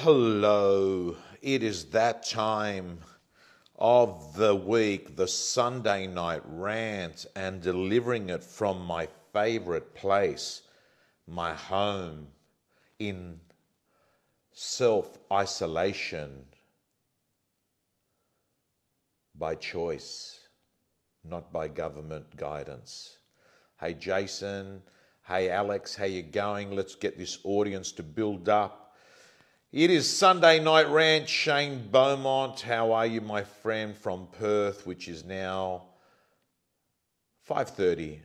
Hello, it is that time of the week, the Sunday night rant, and delivering it from my favorite place, my home, in self-isolation by choice, not by government guidance. Hey Jason, hey Alex, how you going? Let's get this audience to build up. It is Sunday Night Rant. Shane Beaumont, how are you, my friend, from Perth, which is now 5:30,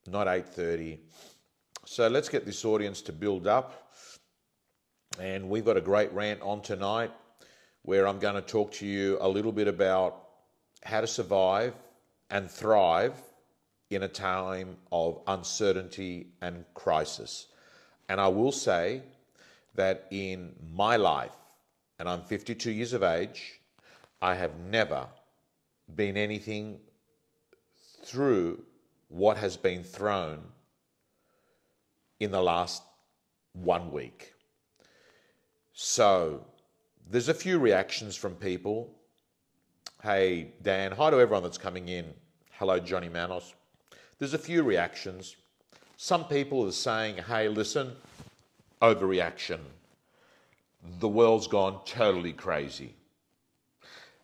not 8:30. So let's get this audience to build up. And we've got a great rant on tonight where I'm going to talk to you a little bit about how to survive and thrive in a time of uncertainty and crisis. And I will say that in my life, and I'm 52 years of age, I have never been anything through what has been thrown in the last 1 week. So there's a few reactions from people. Hey, Dan. Hi to everyone that's coming in. Hello, Johnny Manos. There's a few reactions. Some people are saying, hey, listen, overreaction. The world's gone totally crazy.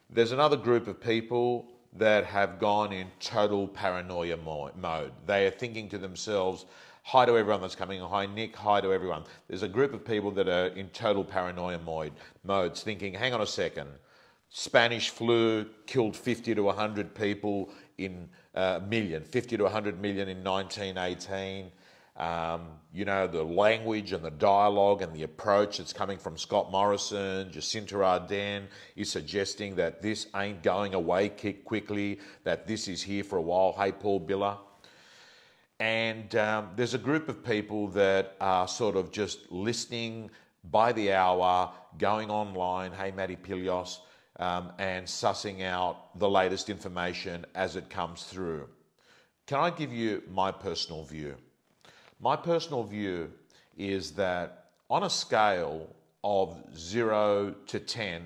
There's another group of people that have gone in total paranoia mode. They are thinking to themselves, hi to everyone that's coming. Hi, Nick. Hi to everyone. There's a group of people that are in total paranoia modes, thinking, hang on a second. Spanish flu killed 50 to 100 people in 50 to 100 million in 1918. The language and the dialogue and the approach that's coming from Scott Morrison, Jacinta Ardern is suggesting that this ain't going away quickly, that this is here for a while. Hey, Paul Biller. And there's a group of people that are sort of just listening by the hour, going online, hey, Matty Pilios, and sussing out the latest information as it comes through. Can I give you my personal view? My personal view is that on a scale of 0 to 10,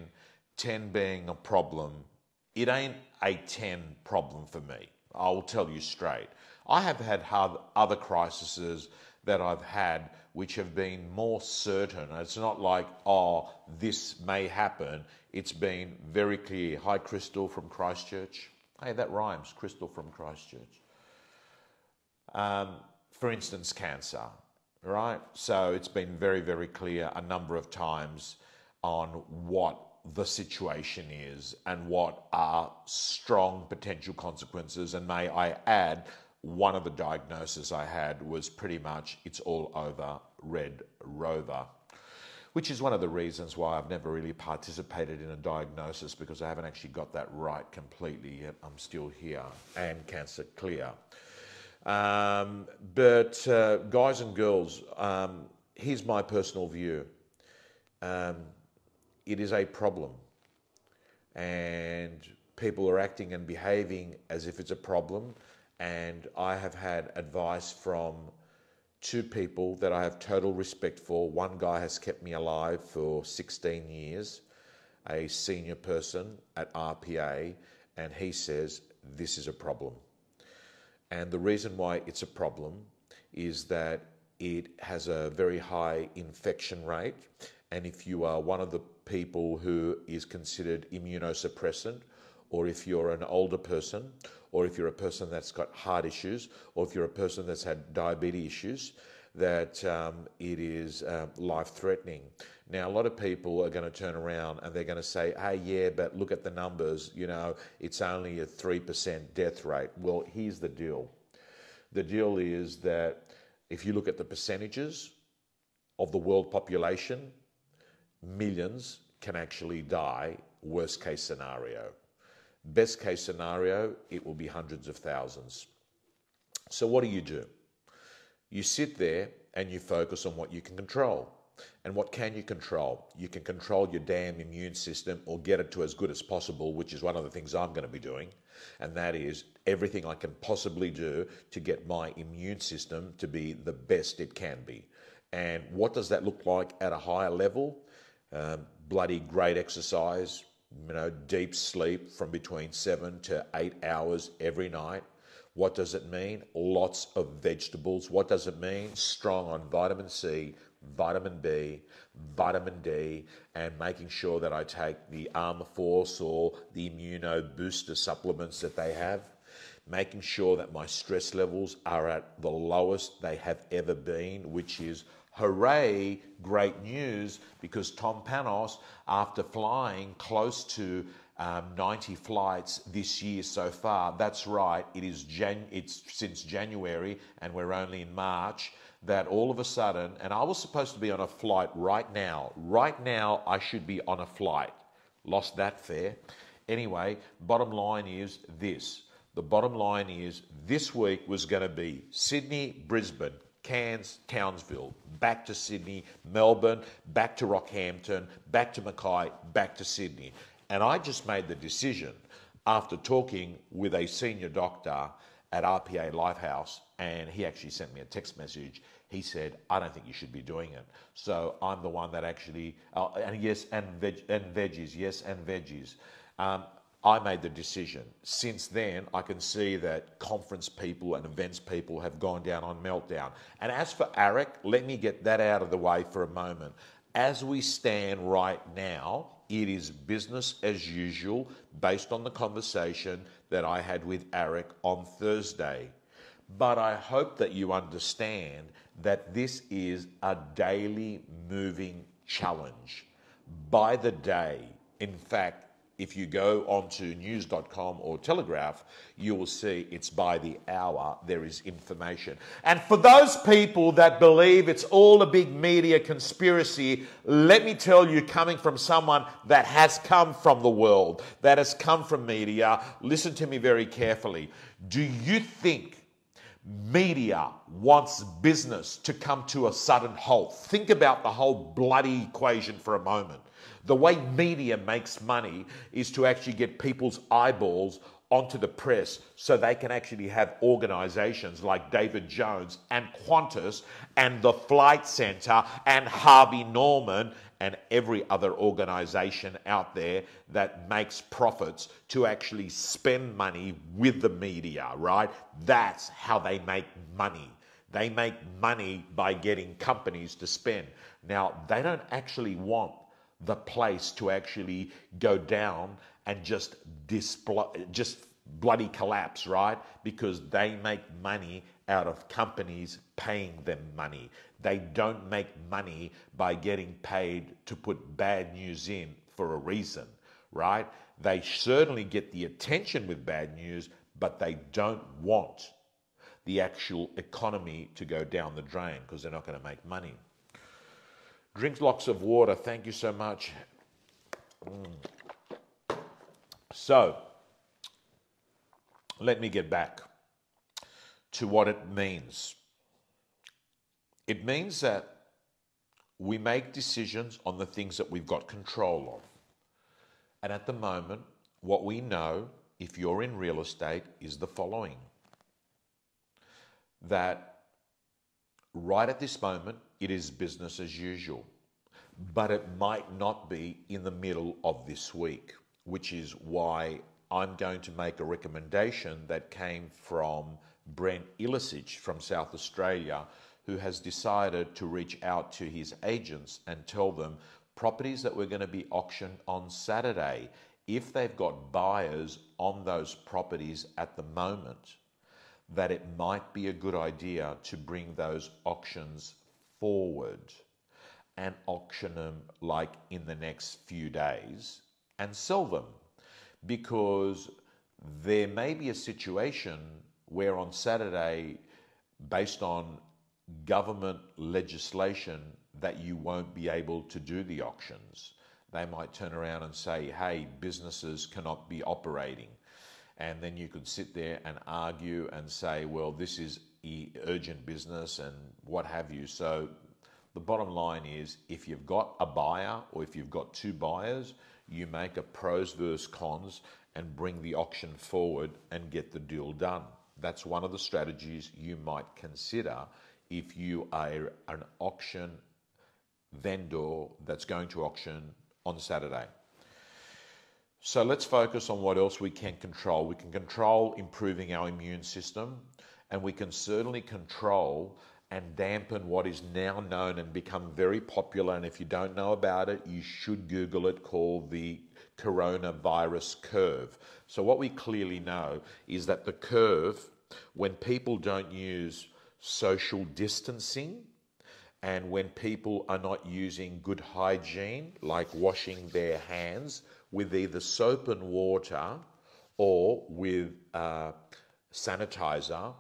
10 being a problem, it ain't a 10 problem for me. I'll tell you straight. I have had other crises that I've had which have been more certain. It's not like, oh, this may happen. It's been very clear. Hi, Crystal from Christchurch. Hey, that rhymes, Crystal from Christchurch. For instance, cancer, right? So it's been very, very clear a number of times on what the situation is and what are strong potential consequences. And may I add, one of the diagnoses I had was pretty much it's all over, Red Rover, which is one of the reasons why I've never really participated in a diagnosis, because I haven't actually got that right completely yet. I'm still here and cancer clear. But guys and girls, here's my personal view. It is a problem, and people are acting and behaving as if it's a problem. And I have had advice from two people that I have total respect for. One guy has kept me alive for 16 years, a senior person at RPA, and he says this is a problem. And the reason why it's a problem is that it has a very high infection rate. And if you are one of the people who is considered immunosuppressant, or if you're an older person, or if you're a person that's got heart issues, or if you're a person that's had diabetes issues, that it is life-threatening. Now, a lot of people are going to turn around and they're going to say, hey, yeah, but look at the numbers, it's only a 3% death rate. Well, here's the deal. The deal is that if you look at the percentages of the world population, millions can actually die, worst case scenario. Best case scenario, it will be hundreds of thousands. So what do? You sit there and you focus on what you can control. And what can you control? You can control your damn immune system or get it to as good as possible, which is one of the things I'm going to be doing. And that is everything I can possibly do to get my immune system to be the best it can be. And what does that look like at a higher level? Bloody great exercise, deep sleep from between 7 to 8 hours every night. What does it mean? Lots of vegetables. What does it mean? Strong on vitamin C, vitamin B, vitamin D, and making sure that I take the Armour Force or the Immuno Booster supplements that they have. Making sure that my stress levels are at the lowest they have ever been, which is hooray, great news, because Tom Panos, after flying close to 90 flights this year so far, that's right, it's since January and we're only in March, that all of a sudden, and I was supposed to be on a flight right now I should be on a flight. Lost that fare. Anyway, bottom line is this. The bottom line is this week was going to be Sydney, Brisbane, Cairns, Townsville, back to Sydney, Melbourne, back to Rockhampton, back to Mackay, back to Sydney. And I just made the decision after talking with a senior doctor at RPA Lifehouse, and he actually sent me a text message. He said, I don't think you should be doing it. So I'm the one that actually, veggies. I made the decision. Since then, I can see that conference people and events people have gone down on meltdown. And as for ARIC, let me get that out of the way for a moment. As we stand right now, it is business as usual based on the conversation that I had with ARIC on Thursday. But I hope that you understand that this is a daily moving challenge. By the day, in fact, if you go onto news.com or Telegraph, you will see it's by the hour there is information. And for those people that believe it's all a big media conspiracy, let me tell you, coming from someone that has come from the world, that has come from media, listen to me very carefully. Do you think media wants business to come to a sudden halt? Think about the whole bloody equation for a moment. The way media makes money is to actually get people's eyeballs onto the press so they can actually have organizations like David Jones and Qantas and the Flight Centre and Harvey Norman and every other organization out there that makes profits to actually spend money with the media, right? That's how they make money. They make money by getting companies to spend. Now, they don't actually want the place to actually go down and just bloody collapse, right? Because they make money out of companies paying them money. They don't make money by getting paid to put bad news in for a reason, right? They certainly get the attention with bad news, but they don't want the actual economy to go down the drain because they're not going to make money. Drink lots of water. Thank you so much. So, let me get back to what it means. It means that we make decisions on the things that we've got control of. And at the moment, what we know, if you're in real estate, is the following. That right at this moment, it is business as usual. But it might not be in the middle of this week, which is why I'm going to make a recommendation that came from Brent Ilicic from South Australia, who has decided to reach out to his agents and tell them properties that were going to be auctioned on Saturday, if they've got buyers on those properties at the moment, that it might be a good idea to bring those auctions forward and auction them like in the next few days and sell them. Because there may be a situation where on Saturday, based on government legislation, that you won't be able to do the auctions. They might turn around and say, hey, businesses cannot be operating. And then you could sit there and argue and say, well, this is urgent business and what have you. So the bottom line is, if you've got a buyer or if you've got two buyers, you make a pros versus cons and bring the auction forward and get the deal done. That's one of the strategies you might consider if you are an auction vendor that's going to auction on Saturday. So let's focus on what else we can control. We can control improving our immune system, and we can certainly control and dampen what is now known and become very popular. And if you don't know about it, you should Google it, called the coronavirus curve. So what we clearly know is that the curve, when people don't use social distancing, and when people are not using good hygiene, like washing their hands with either soap and water or with sanitizer,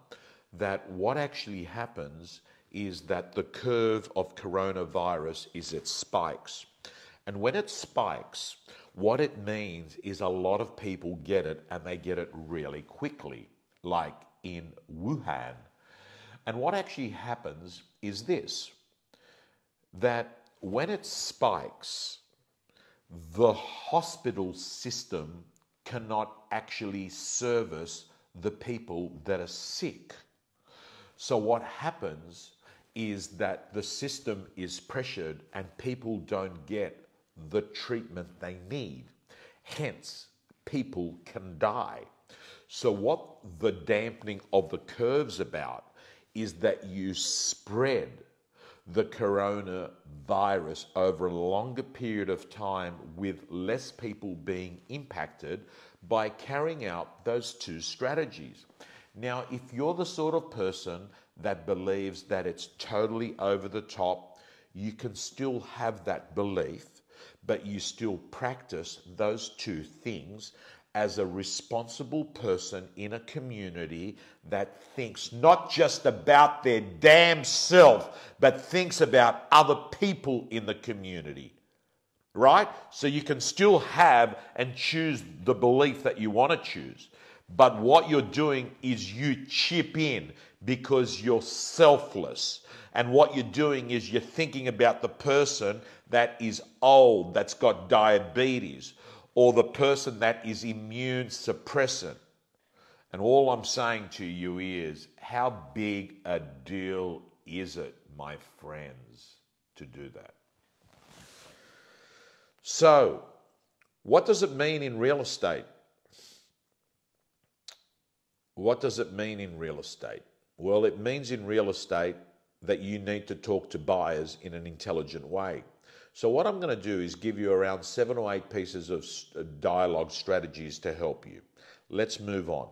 that what actually happens is that the curve of coronavirus is it spikes. And when it spikes, what it means is a lot of people get it, and they get it really quickly, like in Wuhan. And what actually happens is this, that when it spikes, the hospital system cannot actually service the people that are sick. So what happens is that the system is pressured and people don't get the treatment they need. Hence, people can die. So what the dampening of the curve's about is that you spread the coronavirus over a longer period of time with less people being impacted by carrying out those two strategies. Now, if you're the sort of person that believes that it's totally over the top, you can still have that belief, but you still practice those two things as a responsible person in a community that thinks not just about their damn self, but thinks about other people in the community, right? So you can still have and choose the belief that you want to choose. But what you're doing is you chip in because you're selfless. And what you're doing is you're thinking about the person that is old, that's got diabetes, or the person that is immune suppressant. And all I'm saying to you is, how big a deal is it, my friends, to do that? So, what does it mean in real estate? What does it mean in real estate? Well, it means in real estate that you need to talk to buyers in an intelligent way. So what I'm going to do is give you around 7 or 8 pieces of dialogue strategies to help you. Let's move on.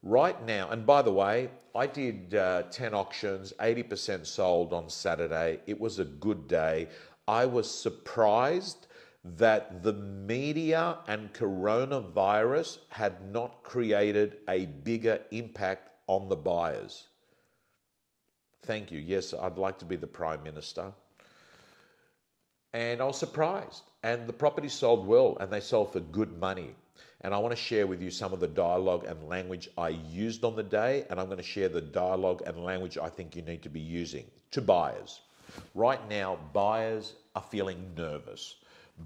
Right now, and by the way, I did 10 auctions, 80% sold on Saturday. It was a good day. I was surprised that the media and coronavirus had not created a bigger impact on the buyers. Thank you. Yes, I'd like to be the Prime Minister. And I was surprised. And the property sold well, and they sold for good money. And I want to share with you some of the dialogue and language I used on the day, and I'm going to share the dialogue and language I think you need to be using to buyers. Right now, buyers are feeling nervous.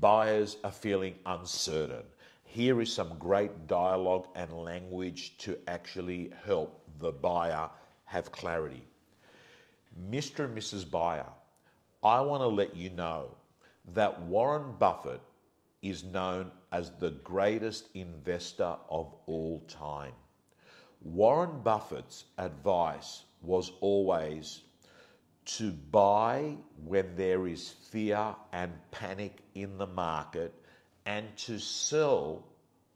Buyers are feeling uncertain. Here is some great dialogue and language to actually help the buyer have clarity. Mr. and Mrs. Buyer, I want to let you know that Warren Buffett is known as the greatest investor of all time. Warren Buffett's advice was always to buy when there is fear and panic in the market, and to sell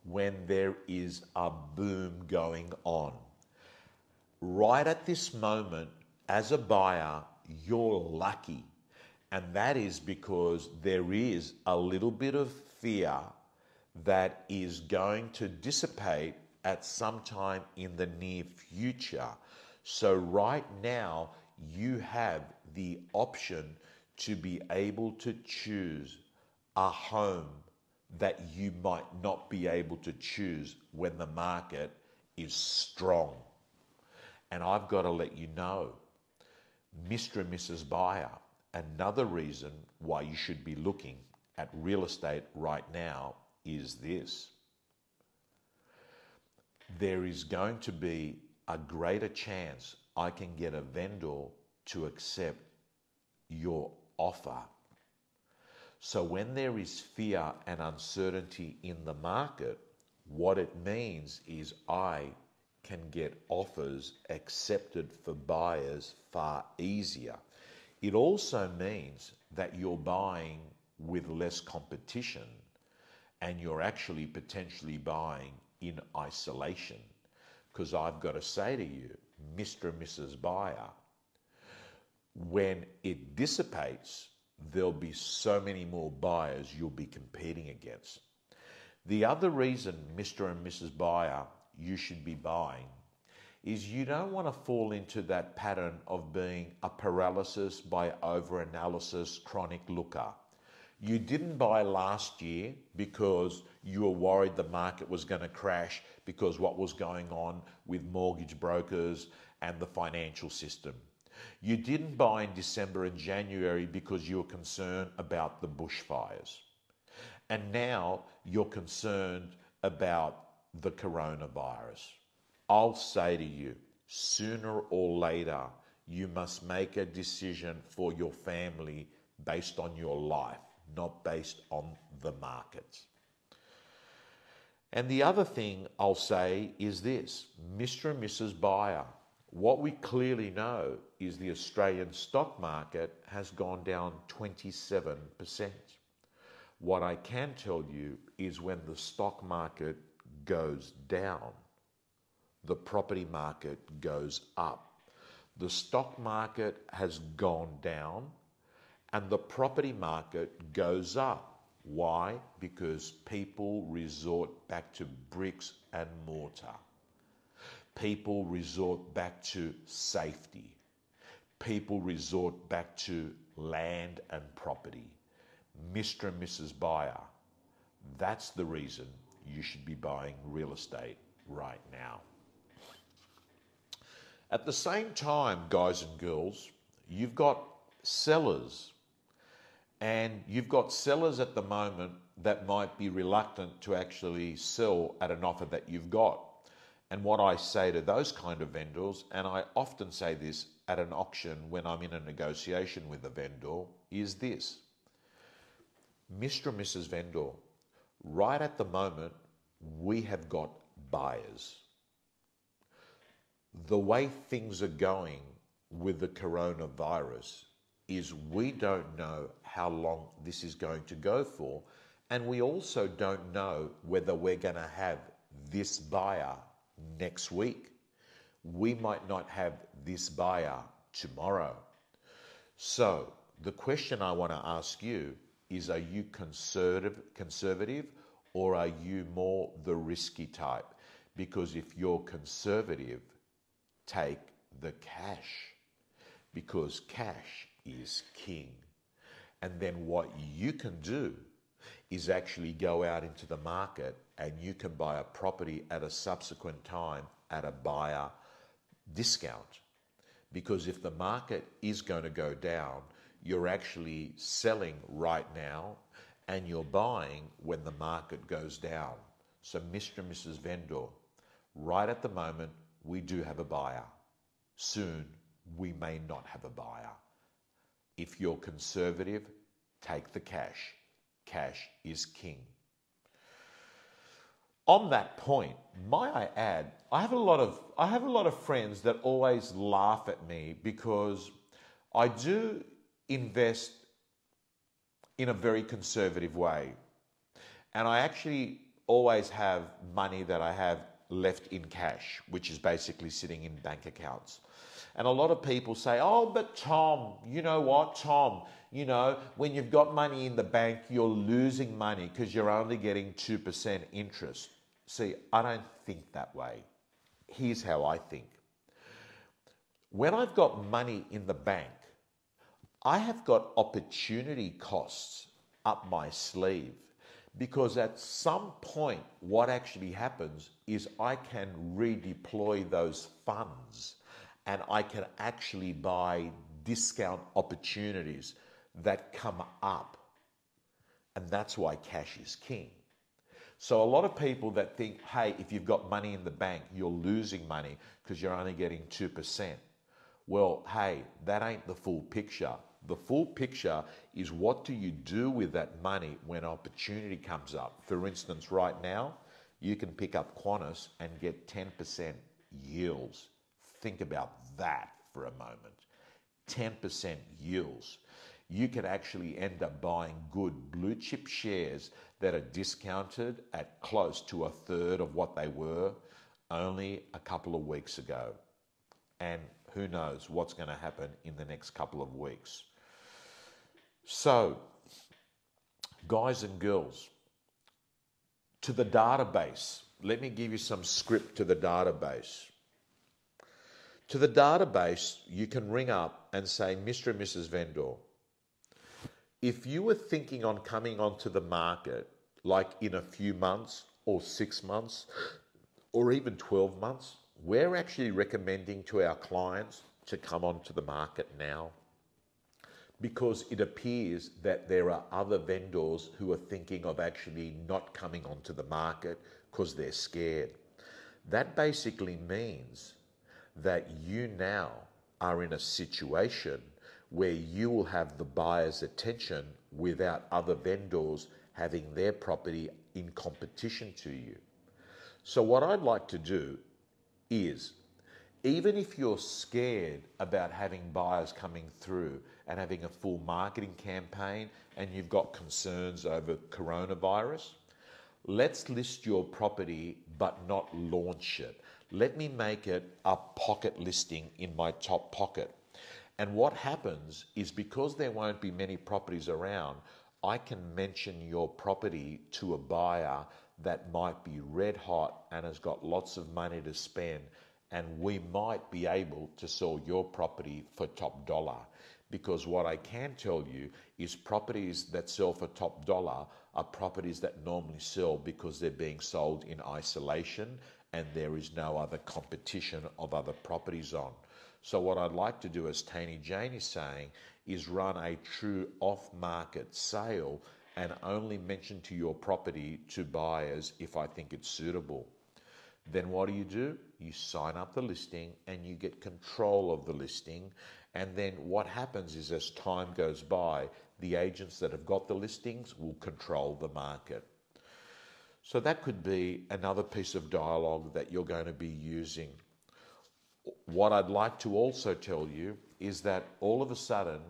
when there is a boom going on. Right at this moment, as a buyer, you're lucky. And that is because there is a little bit of fear that is going to dissipate at some time in the near future. So right now, you have the option to be able to choose a home that you might not be able to choose when the market is strong. And I've got to let you know, Mr. and Mrs. Buyer, another reason why you should be looking at real estate right now is this. There is going to be a greater chance I can get a vendor to accept your offer. So when there is fear and uncertainty in the market, what it means is I can get offers accepted for buyers far easier. It also means that you're buying with less competition and you're actually potentially buying in isolation. Because I've got to say to you, Mr. and Mrs. Buyer, when it dissipates, there'll be so many more buyers you'll be competing against. The other reason, Mr. and Mrs. Buyer, you should be buying is you don't want to fall into that pattern of being a paralysis by overanalysis chronic looker. You didn't buy last year because you were worried the market was going to crash because what was going on with mortgage brokers and the financial system. You didn't buy in December and January because you were concerned about the bushfires. And now you're concerned about the coronavirus. I'll say to you, sooner or later, you must make a decision for your family based on your life, not based on the markets. And the other thing I'll say is this, Mr. and Mrs. Buyer, what we clearly know is the Australian stock market has gone down 27%. What I can tell you is when the stock market goes down, the property market goes up. The stock market has gone down and the property market goes up. Why? Because people resort back to bricks and mortar. People resort back to safety. People resort back to land and property. Mr. and Mrs. Buyer, that's the reason you should be buying real estate right now. At the same time, guys and girls, you've got sellers. And you've got sellers at the moment that might be reluctant to actually sell at an offer that you've got. And what I say to those kind of vendors, and I often say this at an auction when I'm in a negotiation with a vendor, is this. Mr. and Mrs. Vendor, right at the moment, we have got buyers. The way things are going with the coronavirus is we don't know how long this is going to go for, and we also don't know whether we're going to have this buyer next week. We might not have this buyer tomorrow. So the question I want to ask you is, are you conservative or are you more the risky type? Because if you're conservative, take the cash, because cash is king. And then what you can do is actually go out into the market and you can buy a property at a subsequent time at a buyer discount. Because if the market is going to go down, you're actually selling right now and you're buying when the market goes down. So Mr. and Mrs. Vendor, right at the moment, we do have a buyer. Soon, we may not have a buyer. If you're conservative, take the cash. Cash is king. On that point, might I add, I have a lot of friends that always laugh at me because I do invest in a very conservative way. And I actually always have money that I have left in cash, which is basically sitting in bank accounts. And a lot of people say, oh, but Tom, you know what, Tom, you know, when you've got money in the bank, you're losing money because you're only getting 2% interest. See, I don't think that way. Here's how I think. When I've got money in the bank, I have got opportunity costs up my sleeve, because at some point what actually happens is I can redeploy those funds and I can actually buy discount opportunities that come up. And that's why cash is king. So a lot of people that think, hey, if you've got money in the bank, you're losing money because you're only getting 2%. Well, hey, that ain't the full picture. The full picture is what do you do with that money when opportunity comes up? For instance, right now, you can pick up Panos and get 10% yields. Think about that for a moment. 10% yields. You could actually end up buying good blue chip shares that are discounted at close to a third of what they were only a couple of weeks ago. And who knows what's going to happen in the next couple of weeks. So, guys and girls, to the database. Let me give you some script to the database. To the database, you can ring up and say, Mr. and Mrs. Vendor, if you were thinking on coming onto the market, like in a few months or 6 months or even 12 months, we're actually recommending to our clients to come onto the market now, because it appears that there are other vendors who are thinking of actually not coming onto the market because they're scared. That basically means that you now are in a situation where you will have the buyer's attention without other vendors having their property in competition to you. So what I'd like to do is, even if you're scared about having buyers coming through and having a full marketing campaign and you've got concerns over coronavirus, let's list your property but not launch it. Let me make it a pocket listing in my top pocket. And what happens is, because there won't be many properties around, I can mention your property to a buyer that might be red hot and has got lots of money to spend, and we might be able to sell your property for top dollar. Because what I can tell you is properties that sell for top dollar are properties that normally sell because they're being sold in isolation and there is no other competition of other properties on. So what I'd like to do, as Tony Jane is saying, is run a true off-market sale and only mention to your property to buyers if I think it's suitable. Then what do? You sign up the listing and you get control of the listing. And then what happens is, as time goes by, the agents that have got the listings will control the market. So that could be another piece of dialogue that you're going to be using. What I'd like to also tell you is that all of a sudden,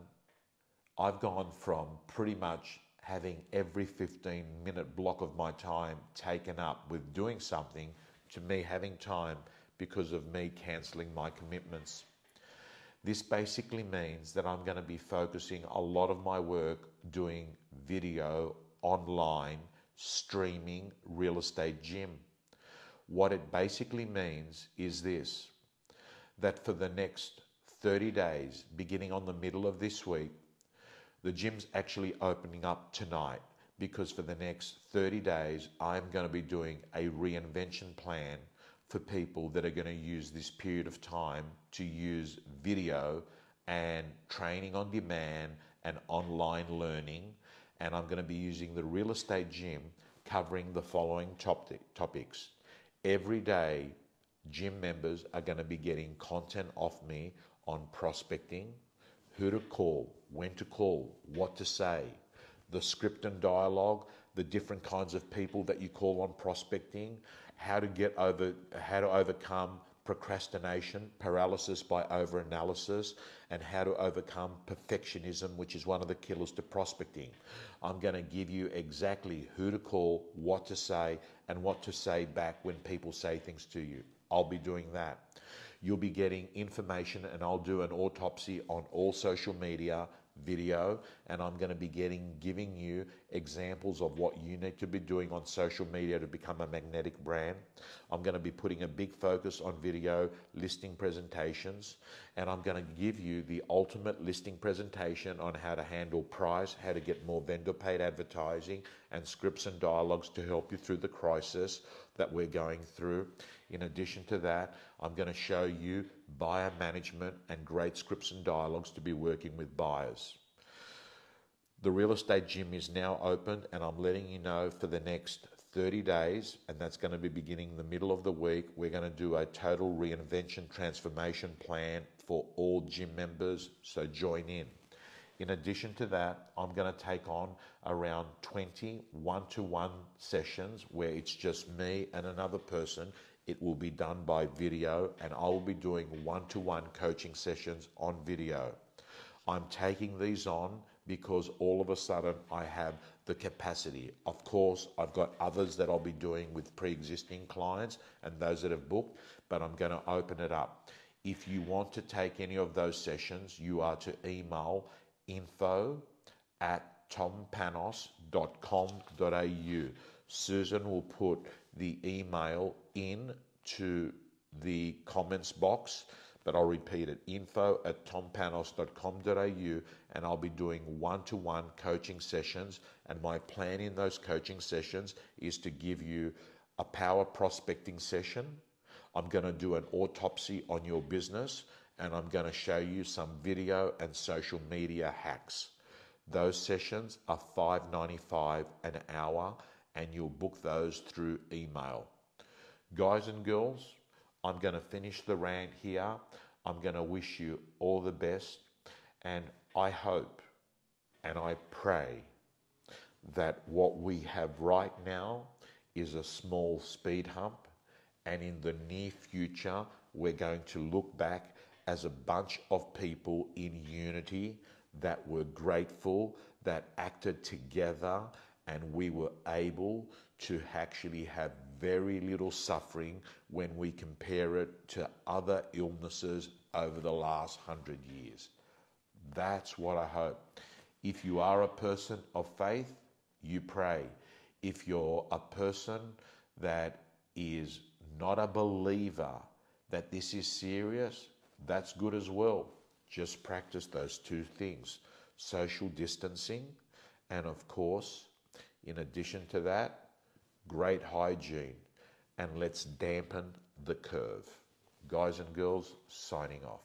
I've gone from pretty much having every 15-minute block of my time taken up with doing something to me having time because of me cancelling my commitments. This basically means that I'm going to be focusing a lot of my work doing video, online, streaming, real estate gym. What it basically means is this, that for the next 30 days, beginning on the middle of this week, the gym's actually opening up tonight, because for the next 30 days, I'm going to be doing a reinvention plan for people that are going to use this period of time to use video and training on demand and online learning. And I'm going to be using the real estate gym covering the following topics. Every day, gym members are going to be getting content off me on prospecting, who to call, when to call, what to say, the script and dialogue, the different kinds of people that you call on prospecting, how to overcome procrastination, paralysis by overanalysis, and how to overcome perfectionism, which is one of the killers to prospecting. I'm going to give you exactly who to call, what to say, and what to say back when people say things to you. I'll be doing that. You'll be getting information, and I'll do an autopsy on all social media, video, and I'm going to be giving you examples of what you need to be doing on social media to become a magnetic brand. I'm going to be putting a big focus on video listing presentations, and I'm going to give you the ultimate listing presentation on how to handle price, how to get more vendor paid advertising, and scripts and dialogues to help you through the crisis that we're going through. In addition to that, I'm going to show you buyer management and great scripts and dialogues to be working with buyers. The real estate gym is now open, and I'm letting you know for the next 30 days, and that's going to be beginning the middle of the week. We're going to do a total reinvention transformation plan for all gym members, so join in. In addition to that, I'm going to take on around 20 one-to-one sessions where it's just me and another person. It will be done by video, and I will be doing one-to-one coaching sessions on video. I'm taking these on because all of a sudden I have the capacity. Of course, I've got others that I'll be doing with pre-existing clients and those that have booked, but I'm going to open it up. If you want to take any of those sessions, you are to email info@tompanos.com.au. Susan will put the email into the comments box, but I'll repeat it, info@tompanos.com.au, and I'll be doing one-to-one coaching sessions. And my plan in those coaching sessions is to give you a power prospecting session. I'm going to do an autopsy on your business, and I'm going to show you some video and social media hacks. Those sessions are $5.95 an hour, and you'll book those through email. Guys and girls, I'm going to finish the rant here. I'm going to wish you all the best, and I hope and I pray that what we have right now is a small speed hump, and in the near future we're going to look back as a bunch of people in unity that were grateful, that acted together, and we were able to actually have very little suffering when we compare it to other illnesses over the last 100 years. That's what I hope. If you are a person of faith, you pray. If you're a person that is not a believer that this is serious, that's good as well. Just practice those two things, social distancing, and of course, in addition to that, great hygiene, and let's dampen the curve. Guys and girls, signing off.